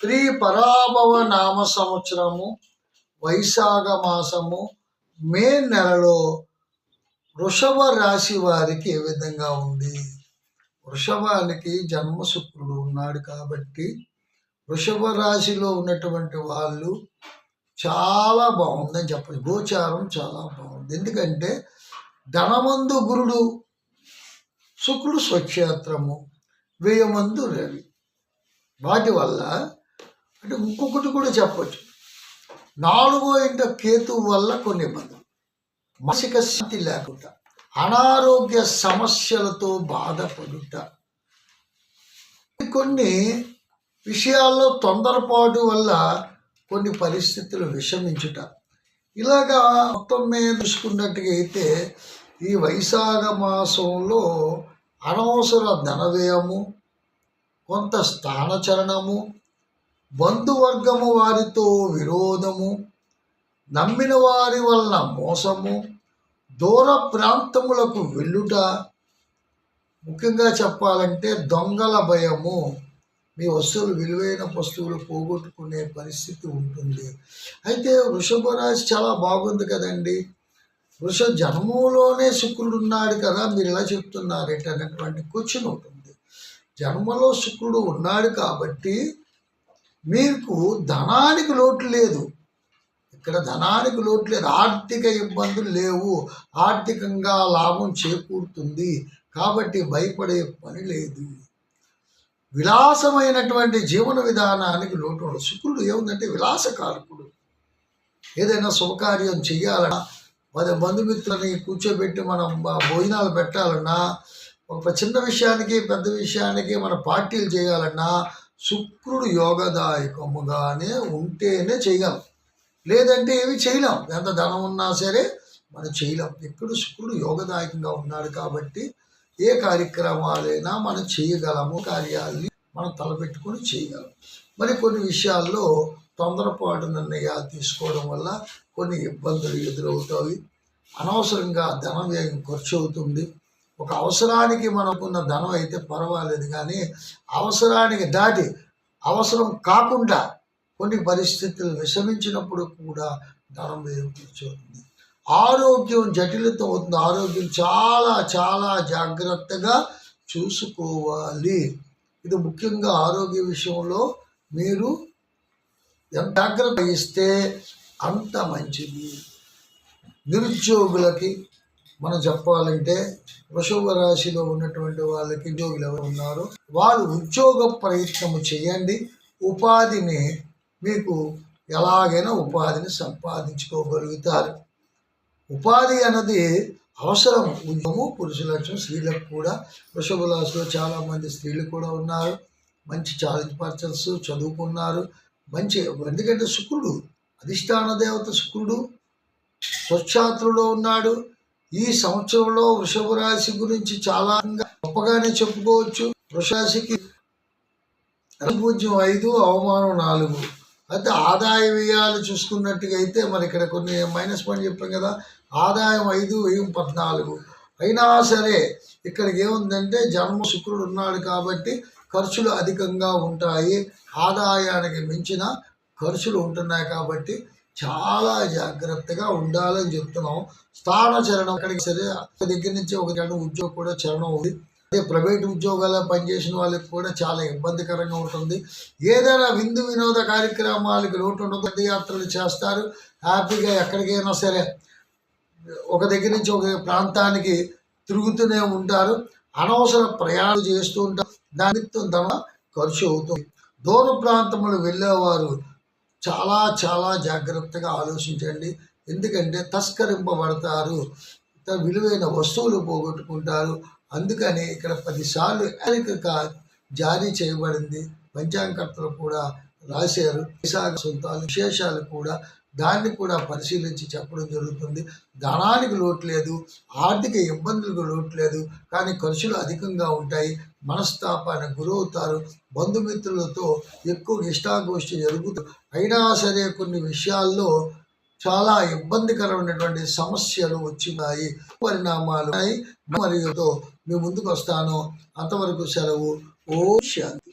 శ్రీ పరాభవ నామ సంవత్సరము వైశాఖ మాసము మే నెలలో వృషభ రాశి వారికి ఏ విధంగా ఉంది? వృషభానికి జన్మ శుక్రుడు ఉన్నాడు కాబట్టి వృషభ రాశిలో ఉన్నటువంటి వాళ్ళు చాలా బాగుందని చెప్పండి. గోచారం చాలా బాగుంది. ఎందుకంటే ధనమందు గురుడు, శుక్రుడు స్వక్షేత్రము, వ్యయమందు రవి. వాటి వల్ల అంటే ఇంకొకటి కూడా చెప్పచ్చు, 4వ ఇంట కేతు వల్ల కొన్ని ఇబ్బందులు, మానసిక శాంతి లేకుండా, అనారోగ్య సమస్యలతో బాధపడుట, కొన్ని విషయాల్లో తొందరపాటు వల్ల కొన్ని పరిస్థితులు విషమించుట, ఇలాగా మొత్తం మీద చూసుకున్నట్టుగా అయితే ఈ వైశాఖ మాసంలో అనవసర ధనవ్యయము, కొంత స్థానచలనము, బంధువర్గము వారితో విరోధము, నమ్మిన వారి వలన మోసము, దూర ప్రాంతములకు వెళ్ళుట, ముఖ్యంగా చెప్పాలంటే దొంగల భయము, మీ వస్తువులు విలువైన వస్తువులు పోగొట్టుకునే పరిస్థితి ఉంటుంది. అయితే వృషభ రాశి చాలా బాగుంది కదండి. వృషభ జన్మంలోనే శుక్రుడు ఉన్నాడు కదా, మీరు ఇలా చెప్తున్నారేంటి అనేటువంటి క్వశ్చన్ ఉంటుంది. జన్మలో శుక్రుడు ఉన్నాడు కాబట్టి మీకు ధనానికి లోటు లేదు. ఇక్కడ ధనానికి లోటు లేదు, ఆర్థిక ఇబ్బందులు లేవు, ఆర్థికంగా లాభం చేకూరుతుంది కాబట్టి భయపడే పని లేదు. విలాసమైనటువంటి జీవన విధానానికి లోటు ఉండదు. శుక్రుడు ఏముందంటే విలాసకారకుడు. ఏదైనా శుభకార్యం చెయ్యాలన్నా, 10 బంధుమిత్రులని కూర్చోబెట్టి మనం భోజనాలు పెట్టాలన్నా, ఒక చిన్న విషయానికి పెద్ద విషయానికి మన పార్టీలు చేయాలన్నా శుక్రుడు యోగదాయకముగానే ఉంటేనే చేయగలం, లేదంటే ఏమి చేయలేం. ఎంత ధనం ఉన్నా సరే మనం చేయలేం. ఇక్కడ శుక్రుడు యోగదాయకంగా ఉన్నాడు కాబట్టి ఏ కార్యక్రమాలైనా మనం చేయగలము, కార్యాలని మనం తలపెట్టుకొని చేయగలం. మరి కొన్ని విషయాల్లో తొందరపాటు నిర్ణయాలు తీసుకోవడం వల్ల కొన్ని ఇబ్బందులు ఎదురవుతాయి. అనవసరంగా ధన వ్యయం ఖర్చు అవుతుంది. ఒక అవసరానికి మనకున్న ధనం అయితే పర్వాలేదు, కానీ అవసరానికి దాటి అవసరం కాకుండా కొన్ని పరిస్థితులు విషమించినప్పుడు కూడా ధనం వ్యయం ఖర్చు అవుతుంది. ఆరోగ్యం జటిలత అవుతుంది. ఆరోగ్యం చాలా చాలా జాగ్రత్తగా చూసుకోవాలి. ఇది ముఖ్యంగా ఆరోగ్య విషయంలో మీరు ఎంత జాగ్రత్త ఇస్తే అంత మంచిది. నిరుద్యోగులకి మనం చెప్పాలంటే వృషభ రాశిలో ఉన్నటువంటి వాళ్ళకి ఉద్యోగులు ఎవరు ఉన్నారో వాళ్ళు ఉద్యోగ ప్రయత్నము చేయండి. ఉపాధిని మీకు ఎలాగైనా ఉపాధిని సంపాదించుకోగలుగుతారు. ఉపాధి అన్నది అవసరం. ఉద్యోగము పురుషుల లక్షణం, స్త్రీలకు కూడా. వృషభ రాశిలో చాలామంది స్త్రీలు కూడా ఉన్నారు, మంచి ఛాలెంజ్ పర్సన్స్, చదువుకున్నారు, మంచి. ఎందుకంటే శుక్రుడు అధిష్టాన దేవత, శుక్రుడు స్వక్షేత్రంలో ఉన్నాడు. ఈ సంవత్సరంలో వృషభ రాశి గురించి చాలా గొప్పగానే చెప్పుకోవచ్చు. వృషభ రాశికి పూజ్యం 5, అవమానం 4. అయితే ఆదాయ వ్యయాలు చూసుకున్నట్టుగా అయితే మరి ఇక్కడ కొన్ని మైనస్ పాయింట్ చెప్పాం కదా. ఆదాయం 5, వ్యయం 14. అయినా సరే ఇక్కడికి ఏముందంటే జన్మ శుక్రుడు ఉన్నాడు కాబట్టి ఖర్చులు అధికంగా ఉంటాయి. ఆదాయానికి మించిన ఖర్చులు ఉంటున్నాయి కాబట్టి చాలా జాగ్రత్తగా ఉండాలని చెప్తున్నాం. స్థానచలనం అక్కడికి సరే దగ్గర నుంచి ఒక ఉద్యోగం కూడా చలనం ఉంది. అదే ప్రైవేట్ ఉద్యోగాల్లో పనిచేసిన వాళ్ళకి కూడా చాలా ఇబ్బందికరంగా ఉంటుంది. ఏదైనా విందు వినోద కార్యక్రమాలకి లోటు ఉండదు. యాత్రలు చేస్తారు, హ్యాపీగా ఎక్కడికైనా సరే ఒక దగ్గర నుంచి ఒక ప్రాంతానికి తిరుగుతూనే ఉంటారు. అనవసర ప్రయాణం చేస్తూ ఉంటారు, దానితో ధన ఖర్చు అవుతుంది. దూర ప్రాంతములు వెళ్ళేవారు చాలా చాలా జాగ్రత్తగా ఆలోచించండి. ఎందుకంటే తస్కరింపబడతారు, విలువైన వస్తువులు పోగొట్టుకుంటారు. అందుకని ఇక్కడ 10 సార్లు జారీ చేయబడింది. పంచాంగకర్తలు కూడా రాశారు. విశాఖ సొంతాలు విశేషాలు కూడా దాన్ని కూడా పరిశీలించి చెప్పడం జరుగుతుంది. ధనానికి లోటు లేదు, ఆర్థిక ఇబ్బందులకు లోటు లేదు, కానీ ఖర్చులు అధికంగా ఉంటాయి. మనస్తాపానికి గురవుతారు. బంధుమిత్రులతో ఎక్కువ ఇష్టాగోష్ఠి జరుగుతుంది. అయినా సరే కొన్ని విషయాల్లో చాలా ఇబ్బందికరమైనటువంటి సమస్యలు వచ్చినాయి, పరిణామాలు ఉన్నాయి. మరియు మీ ముందుకు వస్తాను. అంతవరకు సెలవు. ఓం శాంతి.